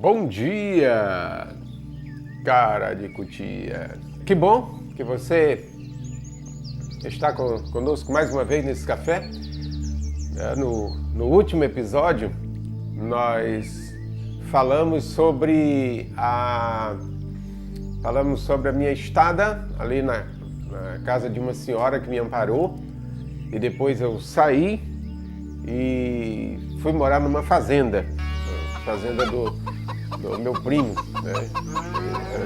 Bom dia, cara de cutia. Que bom que você está conosco mais uma vez nesse café. No último episódio, nós falamos sobre a minha estada ali na casa de uma senhora que me amparou. E depois eu saí e fui morar numa fazenda do meu primo, né?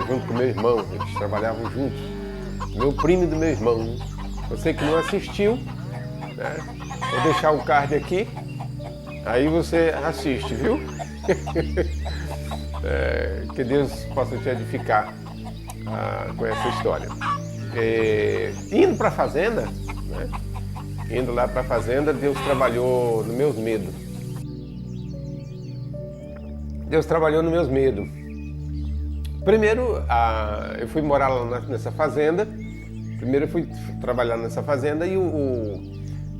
Junto com meu irmão, eles trabalhavam juntos. Meu primo e do meu irmão. Você que não assistiu, né? Vou deixar o card aqui, aí você assiste, viu? Que Deus possa te edificar com essa história. Indo para a fazenda, né? Indo lá para a fazenda, Deus trabalhou nos meus medos. Primeiro, eu fui morar lá nessa fazenda. Primeiro eu fui trabalhar nessa fazenda e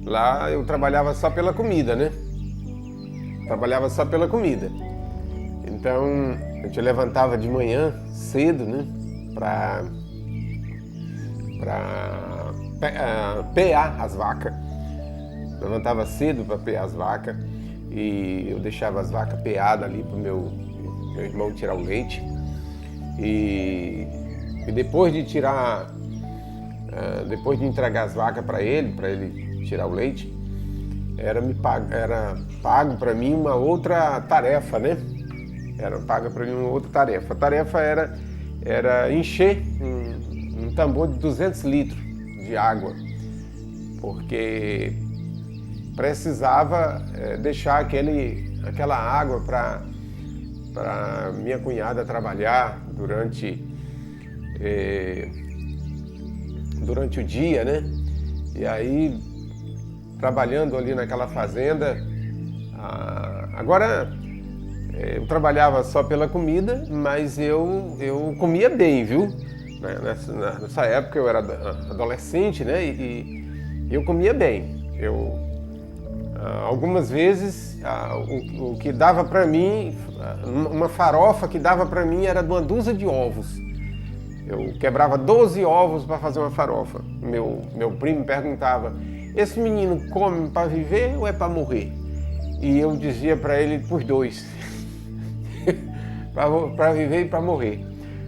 lá eu trabalhava só pela comida, né? Trabalhava só pela comida. Então, a gente levantava de manhã cedo, né? Para pear as vacas. Levantava cedo para pear as vacas. E eu deixava as vacas peadas ali para o meu irmão tirar o leite. E depois de entregar as vacas para ele tirar o leite, era pago para mim uma outra tarefa, né? Era paga para mim uma outra tarefa. A tarefa era encher um tambor de 200 litros de água, porque precisava deixar aquela água para minha cunhada trabalhar durante o dia, né? E aí, trabalhando ali naquela fazenda, agora eu trabalhava só pela comida, mas eu comia bem, viu? Nessa época eu era adolescente, né? E eu comia bem. Algumas vezes o que dava para mim, uma farofa que dava para mim era de uma dúzia de ovos. Eu quebrava 12 ovos para fazer uma farofa. Meu primo perguntava: esse menino come para viver ou é para morrer? E eu dizia para ele: pros dois, para viver e para morrer.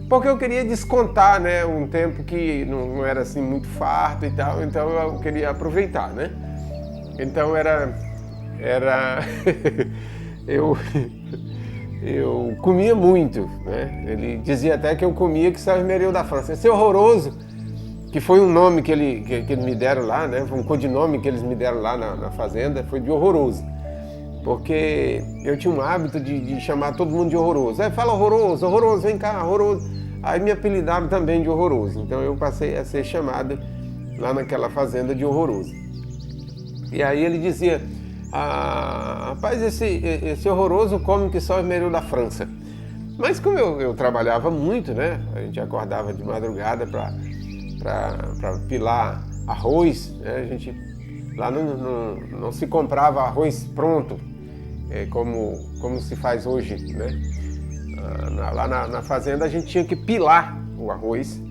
Porque eu queria descontar, né, um tempo que não era assim muito farto e tal, então eu queria aproveitar, né? Então eu comia muito, né? Ele dizia até que eu comia que saiu esmeril da França. Esse horroroso, que foi um nome que eles me deram lá, né? Foi um codinome que eles me deram lá na fazenda, foi de horroroso. Porque eu tinha um hábito de chamar todo mundo de horroroso. Fala horroroso, horroroso, vem cá, horroroso. Aí me apelidaram também de horroroso. Então eu passei a ser chamado lá naquela fazenda de horroroso. E aí ele dizia: rapaz, esse horroroso come que só o esmeril da França. Mas como eu trabalhava muito, né? A gente acordava de madrugada para pilar arroz, né? A gente lá não se comprava arroz pronto, como se faz hoje, né? Lá na fazenda a gente tinha que pilar o arroz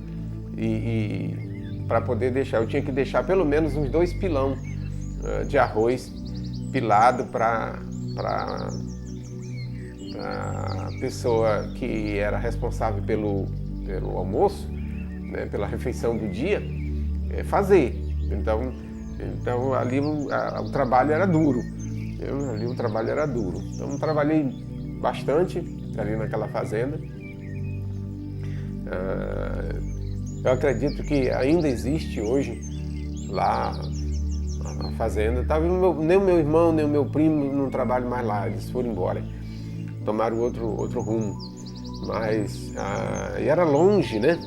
e para poder deixar, eu tinha que deixar pelo menos uns 2 pilão de arroz pilado para a pessoa que era responsável pelo almoço, né, pela refeição do dia, fazer. Então ali o trabalho era duro. Então eu trabalhei bastante ali naquela fazenda. Eu acredito que ainda existe hoje lá a fazenda. Nem o meu irmão, nem o meu primo não trabalham mais lá, eles foram embora, tomaram outro rumo. Mas e era longe, né?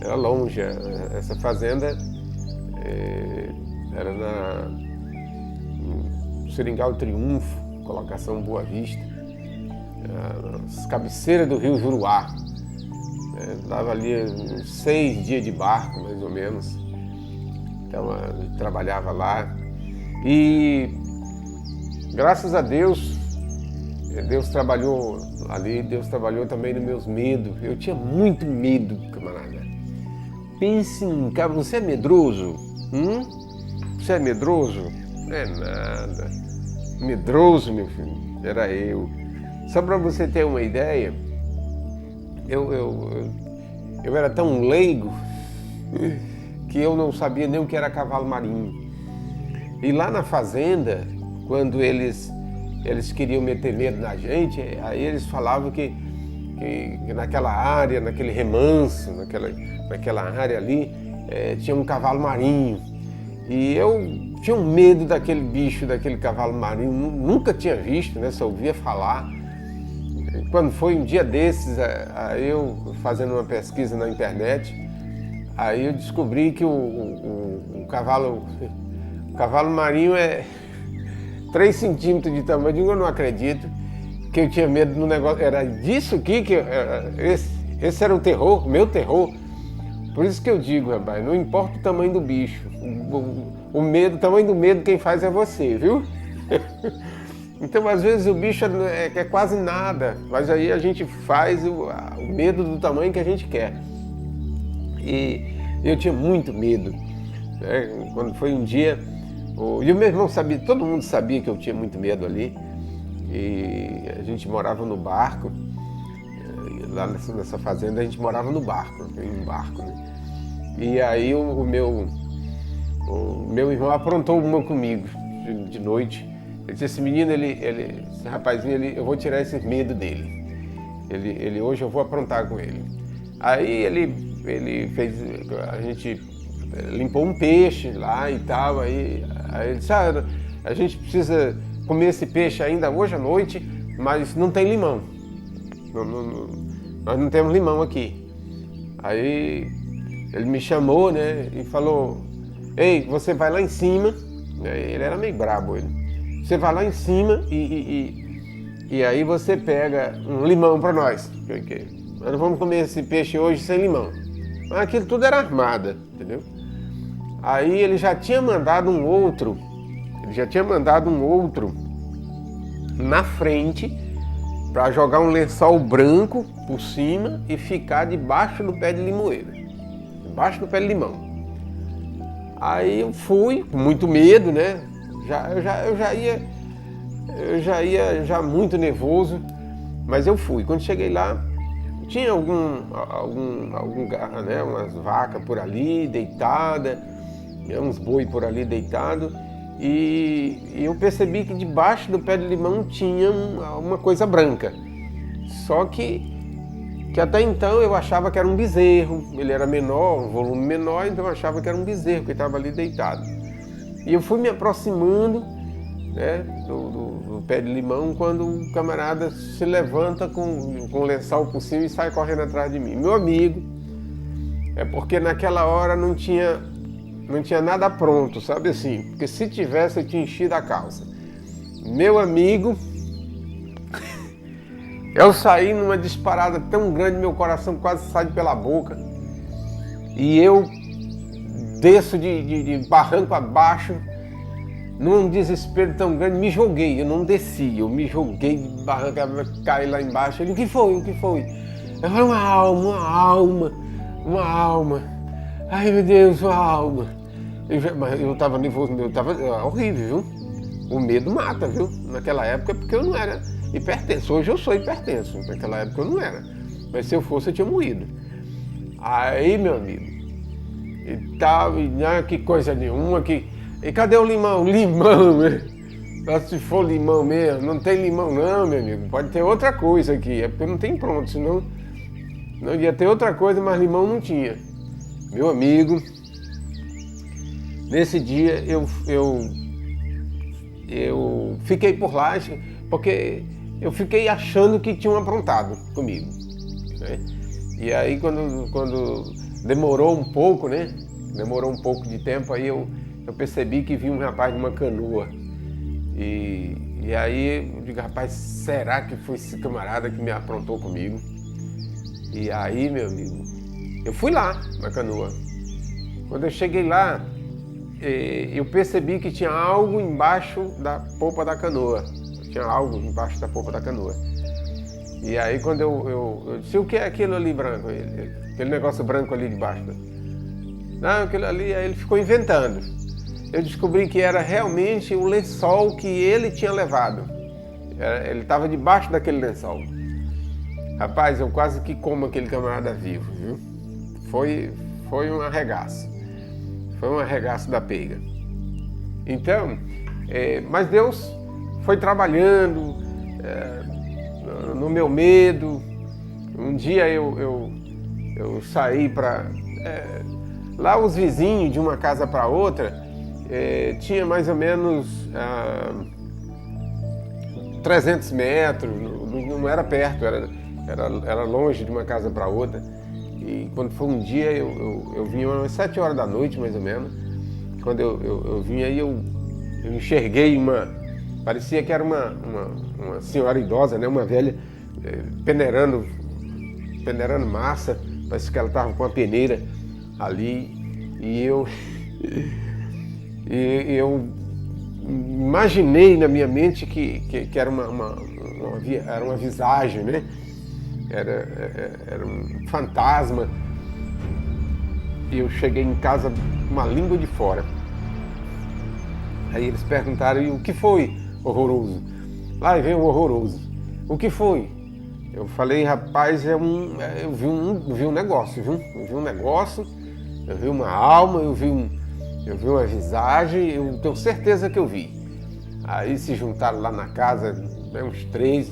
Era longe. Essa fazenda era no Seringal Triunfo, colocação Boa Vista, as cabeceiras do rio Juruá. Dava ali uns 6 dias de barco, mais ou menos. Então eu trabalhava lá e graças a Deus Deus trabalhou ali, Deus trabalhou também nos meus medos. Eu tinha muito medo, camarada. Pense em cara, você é medroso? Você é medroso? Não é nada. Medroso, meu filho, era eu. Só para você ter uma ideia, eu era tão leigo que eu não sabia nem o que era cavalo marinho. E lá na fazenda, quando eles queriam meter medo na gente, aí eles falavam que naquela área, naquele remanso, naquela área ali, tinha um cavalo marinho. E eu tinha um medo daquele bicho, daquele cavalo marinho, nunca tinha visto, né? Só ouvia falar. Quando foi um dia desses, aí eu fazendo uma pesquisa na internet, aí eu descobri que o cavalo marinho é 3 centímetros de tamanho. Eu não acredito que eu tinha medo do negócio. Era disso aqui que esse era o terror, o meu terror. Por isso que eu digo, rapaz, não importa o tamanho do bicho, o tamanho do medo quem faz é você, viu? Então, às vezes o bicho é quase nada, mas aí a gente faz o medo do tamanho que a gente quer. E eu tinha muito medo, né? Quando foi um dia, e o meu irmão sabia, todo mundo sabia que eu tinha muito medo ali, e a gente morava no barco, lá nessa fazenda a gente morava no barco, em um barco, né? E aí o meu irmão aprontou uma comigo de noite. Ele disse, esse menino, esse rapazinho, eu vou tirar esse medo dele. Hoje eu vou aprontar com ele. Aí ele fez, a gente limpou um peixe lá e tal, aí ele disse, a gente precisa comer esse peixe ainda hoje à noite, mas não tem limão. Nós não temos limão aqui. Aí ele me chamou, né, e falou, ei, você vai lá em cima, ele era meio brabo, você vai lá em cima e aí você pega um limão para nós. Nós não vamos comer esse peixe hoje sem limão. Mas aquilo tudo era armada, entendeu? Aí ele já tinha mandado um outro na frente para jogar um lençol branco por cima e ficar debaixo do pé de limoeira, debaixo do pé de limão. Aí eu fui, com muito medo, né? Eu já ia muito nervoso, mas eu fui. Quando cheguei lá, tinha né, umas vacas por ali deitadas, uns boi por ali deitados, e eu percebi que debaixo do pé de limão tinha uma coisa branca. Só que até então eu achava que era um bezerro, ele era menor, um volume menor, então eu achava que era um bezerro que estava ali deitado. E eu fui me aproximando, né, do pé de limão, quando o camarada se levanta com o lençol por cima e sai correndo atrás de mim. Meu amigo, é porque naquela hora não tinha nada pronto, sabe assim? Porque se tivesse eu tinha enchido a calça. Meu amigo, eu saí numa disparada tão grande, meu coração quase sai pela boca. E eu desço de barranco abaixo, num desespero tão grande, me joguei, eu não desci, eu me joguei de barranco, caí lá embaixo. Ele, o que foi? Eu falei, uma alma. Ai, meu Deus, uma alma. Eu estava nervoso, eu estava horrível, viu? O medo mata, viu? Naquela época, porque eu não era hipertenso. Hoje eu sou hipertenso, naquela época eu não era. Mas se eu fosse, eu tinha morrido. Aí, meu amigo, e tal, que coisa nenhuma, e cadê o limão? Limão, né? Se for limão mesmo, não tem limão não, meu amigo. Pode ter outra coisa aqui, é porque não tem pronto, senão não ia ter outra coisa, mas limão não tinha. Meu amigo, nesse dia eu fiquei por lá, porque eu fiquei achando que tinham aprontado comigo, né? E aí quando demorou um pouco, né? Demorou um pouco de tempo, aí eu percebi que vi um rapaz numa canoa. E aí eu digo, rapaz, será que foi esse camarada que me aprontou comigo? E aí, meu amigo, eu fui lá na canoa. Quando eu cheguei lá, eu percebi que tinha algo embaixo da polpa da canoa. tinha algo embaixo da polpa da canoa. E aí quando eu disse, o que é aquilo ali branco? Aquele negócio branco ali debaixo. Não, aquilo ali, aí ele ficou inventando. Eu descobri que era realmente o lençol que ele tinha levado. Ele estava debaixo daquele lençol. Rapaz, eu quase que como aquele camarada vivo, viu? Foi um arregaço. Foi um arregaço da peiga. Então, mas Deus foi trabalhando no meu medo. Um dia eu saí para... lá os vizinhos de uma casa para outra tinha mais ou menos 300 metros, não era perto, era longe de uma casa para outra. E quando foi um dia, eu vim umas 7 horas da noite, mais ou menos. Quando eu vim aí, eu enxerguei parecia que era uma senhora idosa, né? Uma velha, peneirando massa. Parece que ela estava com uma peneira ali. E eu imaginei na minha mente que era era uma visagem, né? Era um fantasma. E eu cheguei em casa com uma língua de fora. Aí eles perguntaram, e o que foi, horroroso? Lá vem o horroroso. O que foi? Eu falei, rapaz, eu vi um negócio, viu? Eu vi um negócio, eu vi uma alma, eu vi uma visagem, eu tenho certeza que eu vi. Aí se juntaram lá na casa, uns 3,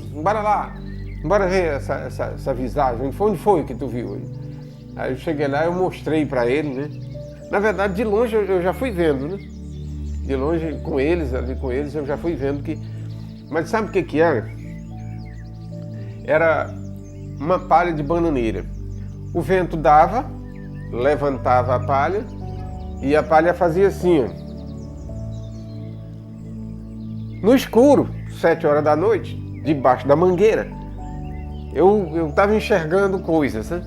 bora ver essa visagem, onde foi que tu viu? Aí eu cheguei lá e eu mostrei para ele, né? Na verdade, de longe eu já fui vendo, né? De longe, ali com eles, eu já fui vendo que... Mas sabe o que era? Era uma palha de bananeira. O vento dava, levantava a palha, e a palha fazia assim, ó. No escuro, 7 horas da noite, debaixo da mangueira. Eu estava enxergando coisas, né?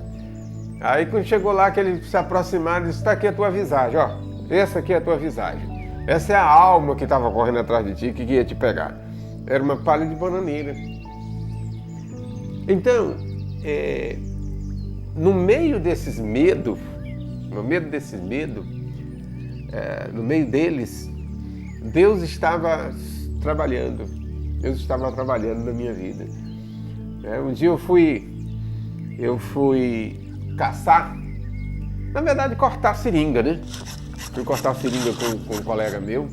Aí quando chegou lá, que ele se aproximaram, disse, está aqui a tua visagem, ó. Essa aqui é a tua visagem. Essa é a alma que estava correndo atrás de ti, que ia te pegar. Era uma palha de bananeira. Então, no meio desses medos, no meio deles, Deus estava trabalhando. Deus estava trabalhando na minha vida. Um dia eu fui caçar, na verdade cortar seringa, né? Fui cortar seringa com um colega meu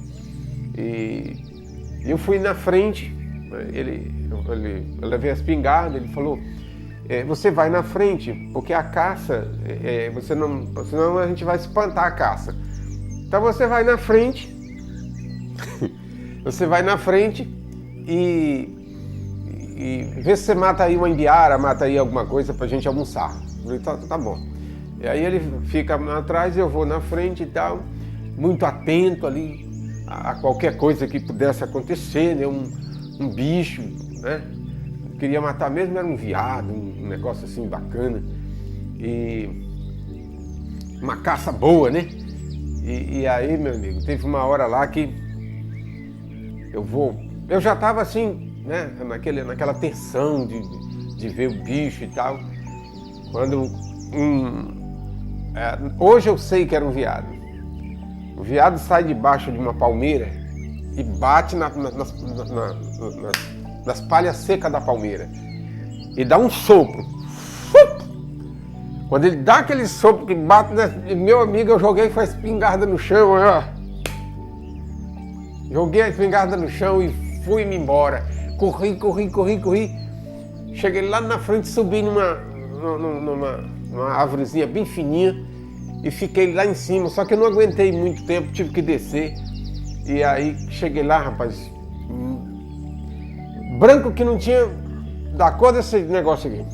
e eu fui na frente. Eu levei a espingarda, ele falou, você vai na frente, porque a caça, senão a gente vai espantar a caça. Então você vai na frente, e vê se você mata aí uma indiara, mata aí alguma coisa pra gente almoçar. Eu falei, tá bom. E aí ele fica atrás, eu vou na frente e tal, muito atento ali a qualquer coisa que pudesse acontecer, né? Um bicho, né? Eu queria matar mesmo, era um veado, um negócio assim bacana. E uma caça boa, né? E aí, meu amigo, teve uma hora lá que eu já estava assim, né? Naquela tensão de ver o bicho e tal. Quando hoje eu sei que era um veado. O veado sai debaixo de uma palmeira e bate nas palhas secas da palmeira e dá um sopro. Quando ele dá aquele sopro que bate, meu amigo, eu joguei com a espingarda no chão, ó. Joguei a espingarda no chão e fui-me embora. Corri. Cheguei lá na frente, subi numa árvorezinha bem fininha e fiquei lá em cima. Só que eu não aguentei muito tempo, tive que descer. E aí cheguei lá, rapaz, branco que não tinha da cor desse negócio aqui,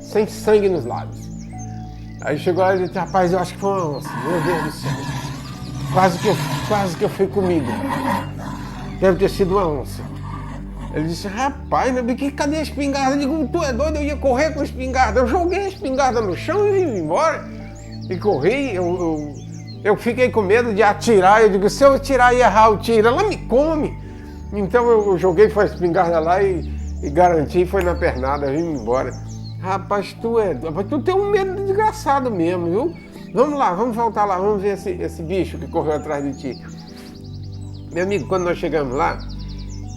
sem sangue nos lábios. Aí chegou lá e disse, rapaz, eu acho que foi uma onça, meu Deus do céu. Quase que eu fui comido. Deve ter sido uma onça. Ele disse, rapaz, cadê a espingarda? Eu digo, tu é doido, eu ia correr com a espingarda. Eu joguei a espingarda no chão e vim embora. E corri, eu fiquei com medo de atirar. Eu digo, se eu atirar e errar o tiro, ela me come. Então eu joguei a espingarda lá e garanti, foi na pernada, vim embora. Rapaz, tu tem um medo desgraçado mesmo, viu? Vamos lá, vamos voltar lá, vamos ver esse bicho que correu atrás de ti. Meu amigo, quando nós chegamos lá,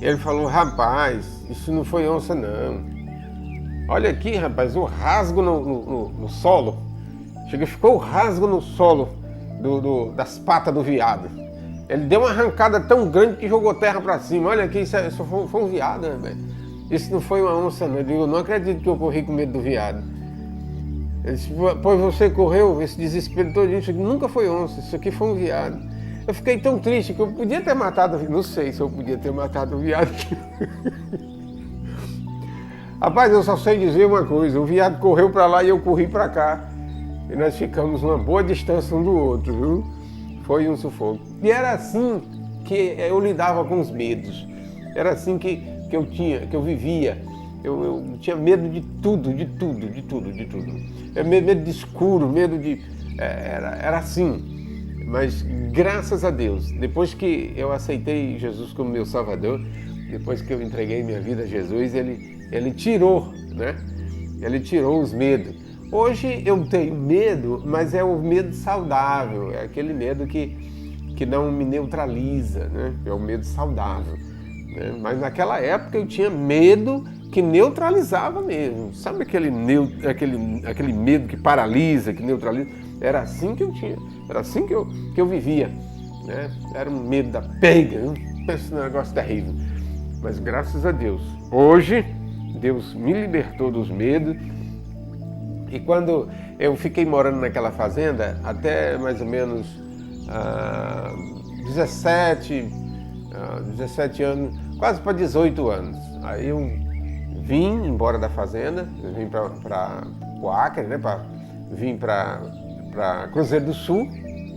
ele falou, rapaz, isso não foi onça não. Olha aqui, rapaz, o rasgo no solo. Ficou o rasgo no solo das patas do veado. Ele deu uma arrancada tão grande que jogou terra pra cima. Olha aqui, isso foi um veado, né, velho? Isso não foi uma onça não. Eu digo, não acredito que eu corri com medo do veado. Ele disse, pois você correu esse desespero todo, isso aqui nunca foi onça, isso aqui foi um veado. Eu fiquei tão triste que eu podia ter matado, não sei se eu podia ter matado o veado. Rapaz, eu só sei dizer uma coisa, o veado correu para lá e eu corri para cá. E nós ficamos uma boa distância um do outro, viu? Foi um sufoco. E era assim que eu lidava com os medos. Era assim que eu vivia. Eu tinha medo de tudo. Medo de escuro, medo de... Era assim. Mas graças a Deus, depois que eu aceitei Jesus como meu Salvador, depois que eu entreguei minha vida a Jesus, ele tirou, né? Ele tirou os medos. Hoje eu tenho medo, mas é o medo saudável, é aquele medo que não me neutraliza, né? É o medo saudável. Né? Mas naquela época eu tinha medo que neutralizava mesmo. Sabe aquele medo que paralisa, que neutraliza? Era assim que eu tinha, era assim que eu vivia. Né? Era um medo da pega, esse negócio terrível. Mas graças a Deus, hoje Deus me libertou dos medos. E quando eu fiquei morando naquela fazenda, até mais ou menos 17 anos, quase para 18 anos. Aí eu vim embora da fazenda, eu vim para o Acre, né? Vim para Cruzeiro do Sul,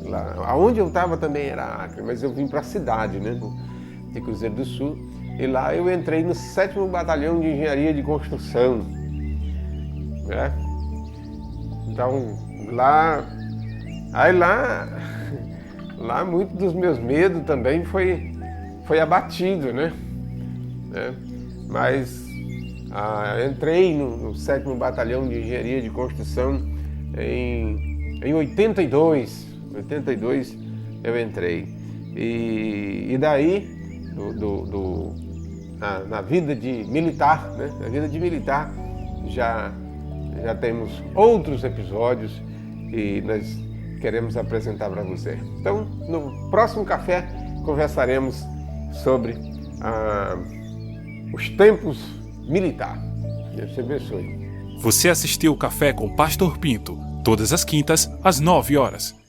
lá, onde eu estava também era Acre, mas eu vim para a cidade, né? De Cruzeiro do Sul. E lá eu entrei no 7º Batalhão de Engenharia de Construção. Né? Então, lá muito dos meus medos também foi abatido, né? Mas entrei no 7º Batalhão de Engenharia de Construção em 82 eu entrei. E daí, na vida de militar, né? Na vida de militar, já temos outros episódios e nós queremos apresentar para você. Então, no próximo café, conversaremos sobre os tempos militar. Deus te abençoe. Você assistiu o Café com Pastor Pinto, todas as quintas, às 9 horas.